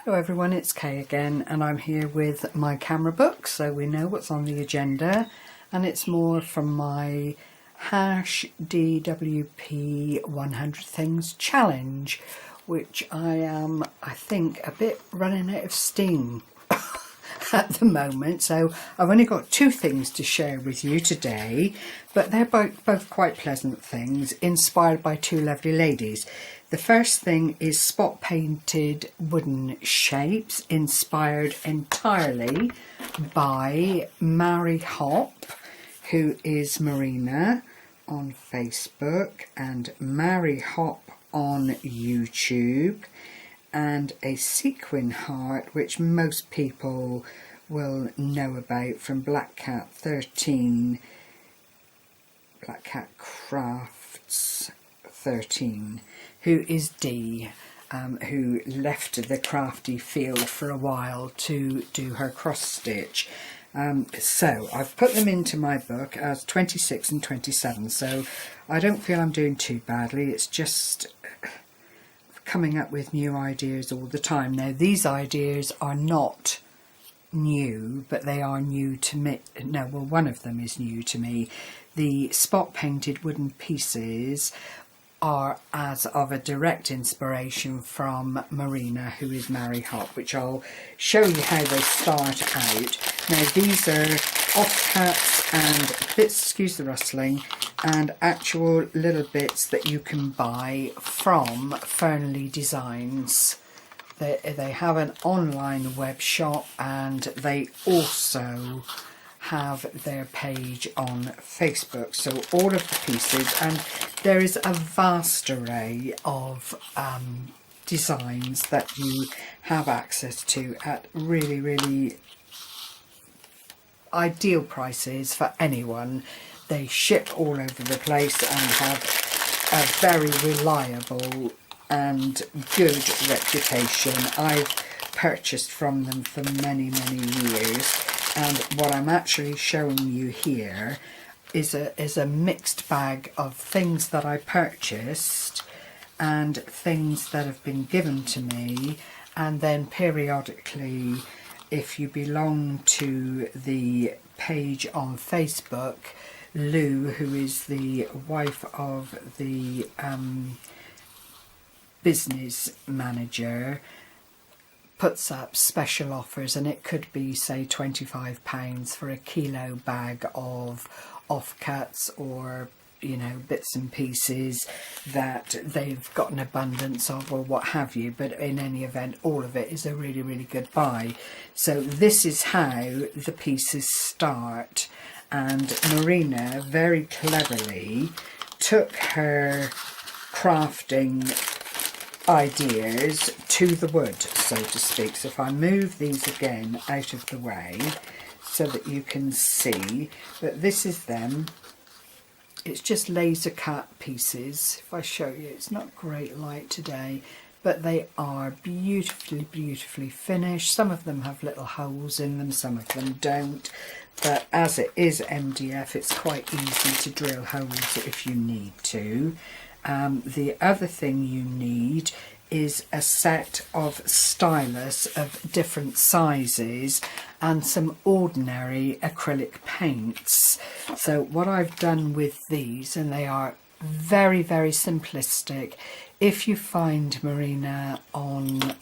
Hello everyone, it's Kay again, and I'm here with my camera book so we know what's on the agenda, and it's more from my #DWP 100 Things Challenge, which I think, a bit running out of steam at the moment. So I've only got two things to share with you today, but they're both quite pleasant things, inspired by two lovely ladies. The first thing is spot painted wooden shapes, inspired entirely by Mary Hop, who is Marina on Facebook and Mary Hop on YouTube, and a sequin heart, which most people will know about from Black Cat Crafts 13, who is Dee, who left the crafty field for a while to do her cross stitch. So I've put them into my book as 26 and 27, so I don't feel I'm doing too badly. It's just coming up with new ideas all the time. Now, these ideas are not new, but they are new to me. No, well, one of them is new to me. The spot painted wooden pieces are as of a direct inspiration from Marina, who is Mary Hop, which I'll show you how they start out. Now, these are offcuts and bits, excuse the rustling, and actual little bits that you can buy from Fernley Designs. They have an online web shop, and they also have their page on Facebook. So all of the pieces, and there is a vast array of designs that you have access to at really ideal prices for anyone. They ship all over the place and have a very reliable and good reputation. I've purchased from them for many years, and what I'm actually showing you here is a mixed bag of things that I purchased and things that have been given to me, and then periodically, if you belong to the page on Facebook, Lou, who is the wife of the business manager, puts up special offers, and it could be, say, £25 for a kilo bag of offcuts, or, you know, bits and pieces that they've got an abundance of, or what have you. But in any event, all of it is a really good buy. So this is how the pieces start, and Marina very cleverly took her crafting ideas to the wood, so to speak. So if I move these again out of the way so that you can see that this is them. It's just laser cut pieces. If I show you, it's not great light today, but they are beautifully finished. Some of them have little holes in them, some of them don't, but as it is MDF, it's quite easy to drill holes if you need to. The other thing you need is a set of stylus of different sizes and some ordinary acrylic paints. So what I've done with these, and they are very simplistic. If you find Marina on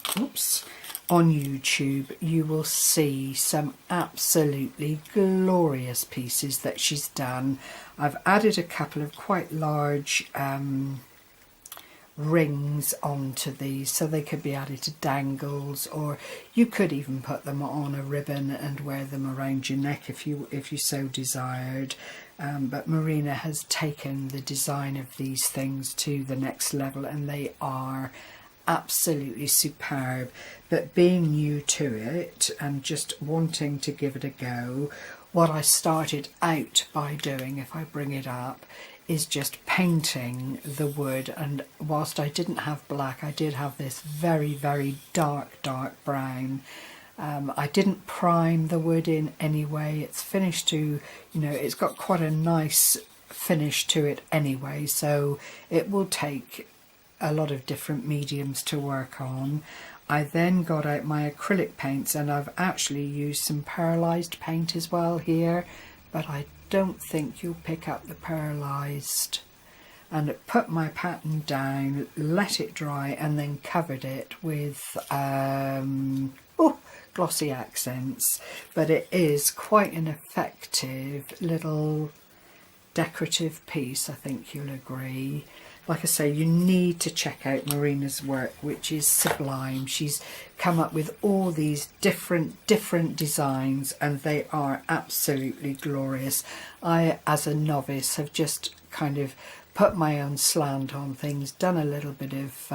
YouTube, you will see some absolutely glorious pieces that she's done. I've added a couple of quite large rings onto these, so they could be added to dangles, or you could even put them on a ribbon and wear them around your neck if you so desired. But Marina has taken the design of these things to the next level, and they are absolutely superb. But being new to it and just wanting to give it a go, what I started out by doing, if I bring it up, is just painting the wood. And whilst I didn't have black, I did have this very dark brown. I didn't prime the wood in any way. It's finished to, you know, it's got quite a nice finish to it anyway, so it will take a lot of different mediums to work on. I then got out my acrylic paints, and I've actually used some pearlised paint as well here, but I don't think you'll pick up the pearlised. And put my pattern down, let it dry, and then covered it with glossy accents. But it is quite an effective little decorative piece, I think you'll agree. Like I say, you need to check out Marina's work, which is sublime. She's come up with all these different designs, and they are absolutely glorious. I, as a novice, have just kind of put my own slant on things, done a little bit of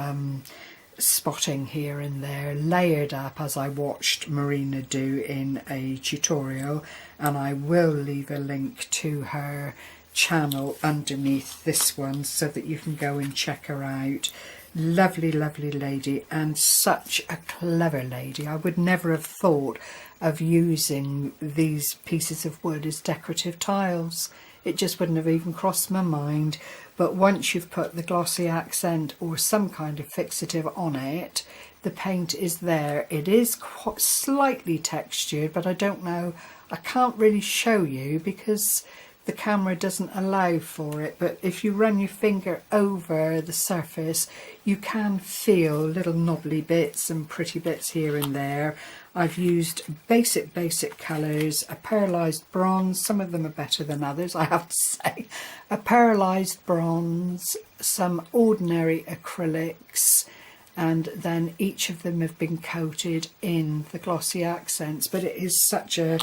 spotting here and there, layered up as I watched Marina do in a tutorial, and I will leave a link to her channel underneath this one so that you can go and check her out. Lovely lady, and such a clever lady. I would never have thought of using these pieces of wood as decorative tiles. It just wouldn't have even crossed my mind. But once you've put the glossy accent or some kind of fixative on it, the paint is there. It is quite slightly textured, but I don't know, I can't really show you because the camera doesn't allow for it. But if you run your finger over the surface, you can feel little knobbly bits and pretty bits here and there. I've used basic colours, a pearlised bronze, some of them are better than others, I have to say, a pearlised bronze, some ordinary acrylics, and then each of them have been coated in the glossy accents. But it is such a,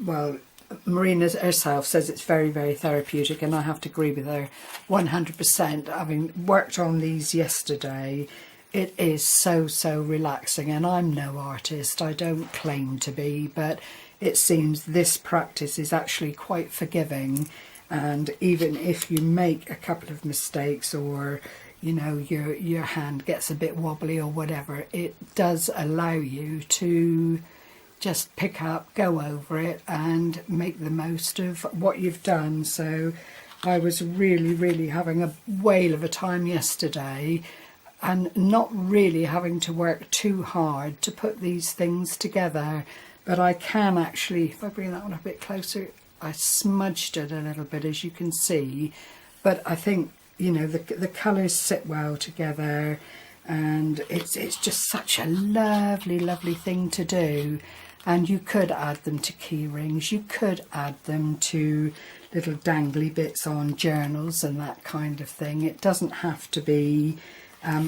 well, Marina herself says it's very therapeutic, and I have to agree with her 100%. Having worked on these yesterday, it is so relaxing, and I'm no artist, I don't claim to be, but it seems this practice is actually quite forgiving. And even if you make a couple of mistakes, or you know, your hand gets a bit wobbly or whatever, it does allow you to just pick up, go over it, and make the most of what you've done. So I was really having a whale of a time yesterday, and not really having to work too hard to put these things together. But I can actually, if I bring that one a bit closer, I smudged it a little bit, as you can see. But I think, you know, the colours sit well together, and it's just such a lovely thing to do. And you could add them to key rings, you could add them to little dangly bits on journals and that kind of thing. It doesn't have to be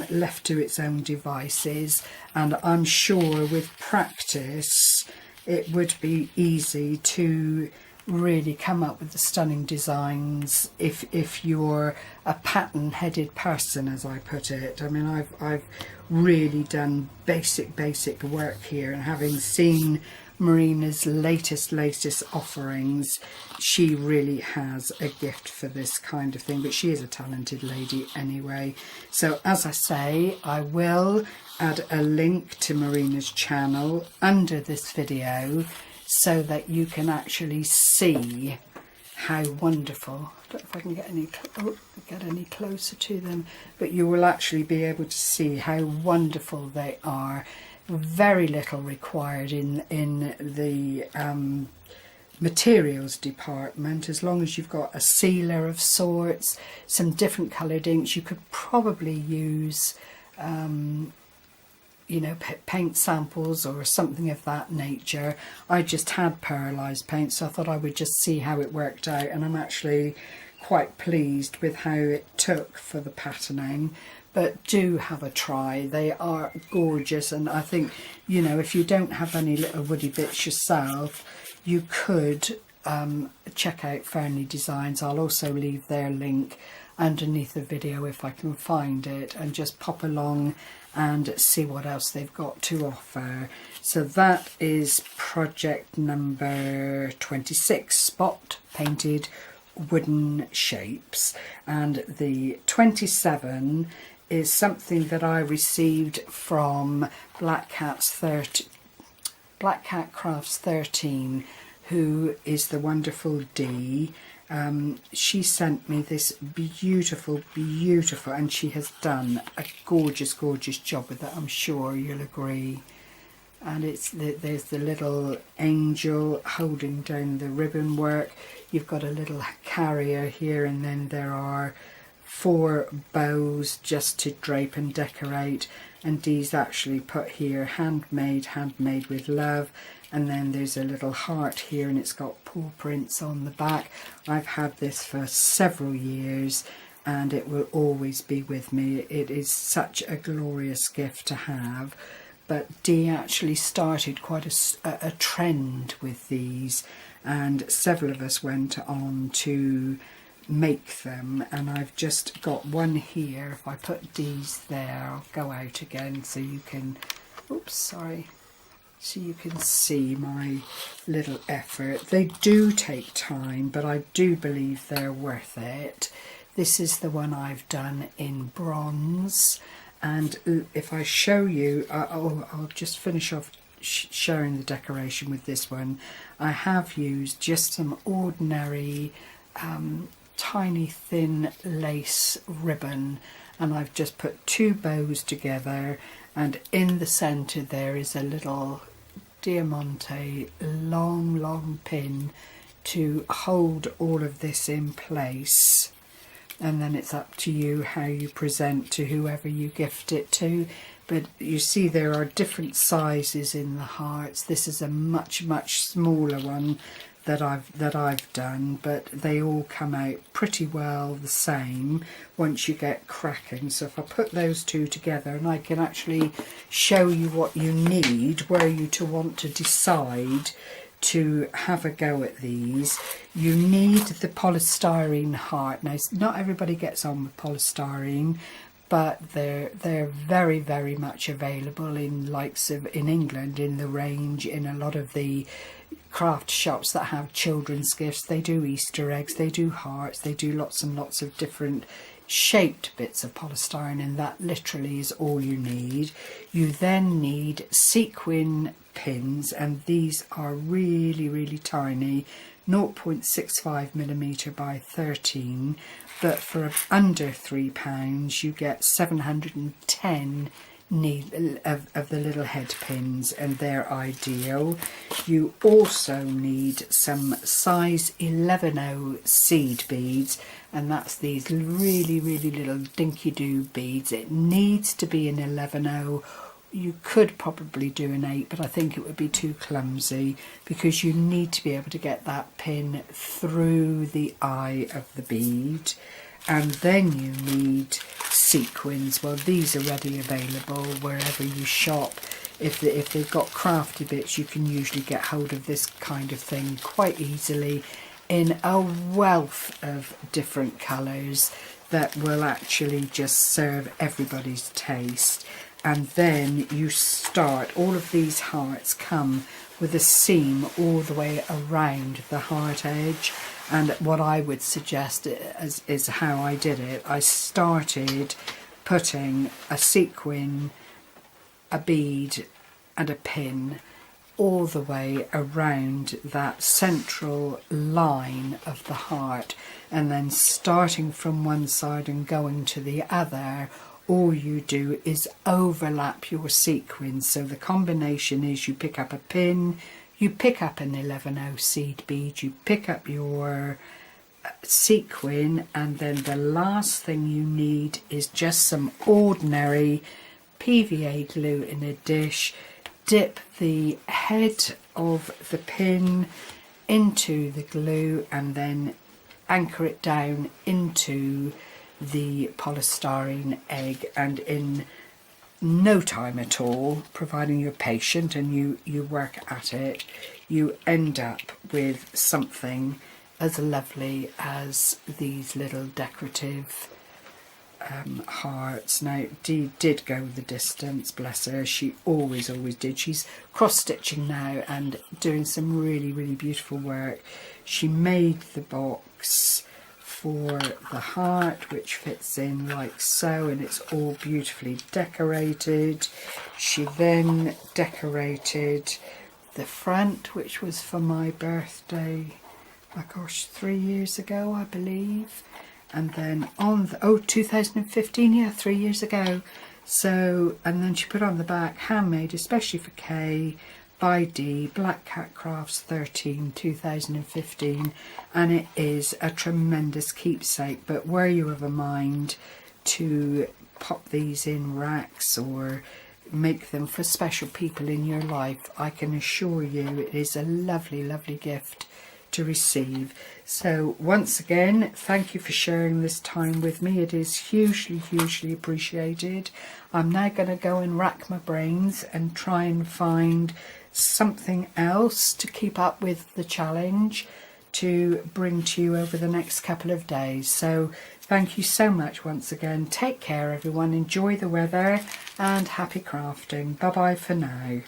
left to its own devices, and I'm sure with practice it would be easy to really come up with the stunning designs if you're a pattern headed person, as I put it. I mean, I've really done basic work here, and having seen Marina's latest offerings, she really has a gift for this kind of thing. But she is a talented lady anyway. So as I say, I will add a link to Marina's channel under this video so that you can actually see how wonderful. I don't know if I can get any closer to them, but you will actually be able to see how wonderful they are. Very little required in the materials department, as long as you've got a sealer of sorts, some different coloured inks. You could probably use you know, paint samples or something of that nature. I just had pearlised paint, so I thought I would just see how it worked out, and I'm actually quite pleased with how it took for the patterning. But do have a try, they are gorgeous. And I think, you know, if you don't have any little woody bits yourself, you could check out Fernley Designs. I'll also leave their link underneath the video if I can find it, and just pop along and see what else they've got to offer. So that is project number 26, spot painted wooden shapes, and the 27 is something that I received from Black Cat Crafts 13, who is the wonderful Dee, She sent me this beautiful, and she has done a gorgeous job with it, I'm sure you'll agree. And there's the little angel holding down the ribbon work. You've got a little carrier here, and then there are 4 bows just to drape and decorate, and Dee's actually put here handmade with love. And then there's a little heart here, and it's got paw prints on the back. I've had this for several years and it will always be with me. It is such a glorious gift to have. But Dee actually started quite a trend with these, and several of us went on to make them, and I've just got one here. If I put Dee's there, I'll go out again so you can, oops, sorry, so you can see my little effort. They do take time, but I do believe they're worth it. This is the one I've done in bronze, and if I show you, I'll just finish off showing the decoration with this one. I have used just some ordinary tiny thin lace ribbon, and I've just put 2 bows together, and in the centre there is a little diamante long pin to hold all of this in place. And then it's up to you how you present to whoever you gift it to. But you see there are different sizes in the hearts. This is a much smaller one that I've done, but they all come out pretty well the same once you get cracking. So if I put those 2 together, and I can actually show you what you need were you to want to decide to have a go at these. You need the polystyrene heart. Now, not everybody gets on with polystyrene, but they're very much available in in England, in the range, in a lot of the craft shops that have children's gifts. They do Easter eggs, they do hearts, they do lots and lots of different shaped bits of polystyrene, and that literally is all you need. You then need sequin pins, and these are really tiny, 0.65mm by 13, but for under £3 you get 710 of the little head pins, and they're ideal. You also need some size 11/0 seed beads, and that's these really little dinky-doo beads. It needs to be an 11/0. You could probably do an 8, but I think it would be too clumsy, because you need to be able to get that pin through the eye of the bead. And then you need sequins. Well, these are readily available wherever you shop. If they've got crafty bits, you can usually get hold of this kind of thing quite easily in a wealth of different colours that will actually just serve everybody's taste. And then you start, all of these hearts come with a seam all the way around the heart edge. And what I would suggest is how I did it. I started putting a sequin, a bead and a pin all the way around that central line of the heart, and then starting from one side and going to the other, all you do is overlap your sequins. So the combination is you pick up a pin, you pick up an 11/0 seed bead, you pick up your sequin, and then the last thing you need is just some ordinary PVA glue in a dish. Dip the head of the pin into the glue and then anchor it down into the polystyrene egg, and in no time at all, providing you're patient and you work at it, you end up with something as lovely as these little decorative hearts. Now, Dee did go the distance, bless her. She always did. She's cross-stitching now and doing some really beautiful work. She made the box for the heart, which fits in like so, and it's all beautifully decorated. She then decorated the front, which was for my birthday, oh gosh, 3 years ago, I believe. And then on the, 2015, yeah, 3 years ago. So, and then she put on the back, handmade especially for Kay by Dee, Black Cat Crafts 13, 2015. And it is a tremendous keepsake, but were you of a mind to pop these in racks or make them for special people in your life, I can assure you it is a lovely, lovely gift to receive. So once again, thank you for sharing this time with me. It is hugely, hugely appreciated. I'm now going to go and rack my brains and try and find something else to keep up with the challenge to bring to you over the next couple of days. So thank you so much once again. Take care everyone, enjoy the weather and happy crafting. Bye bye for now.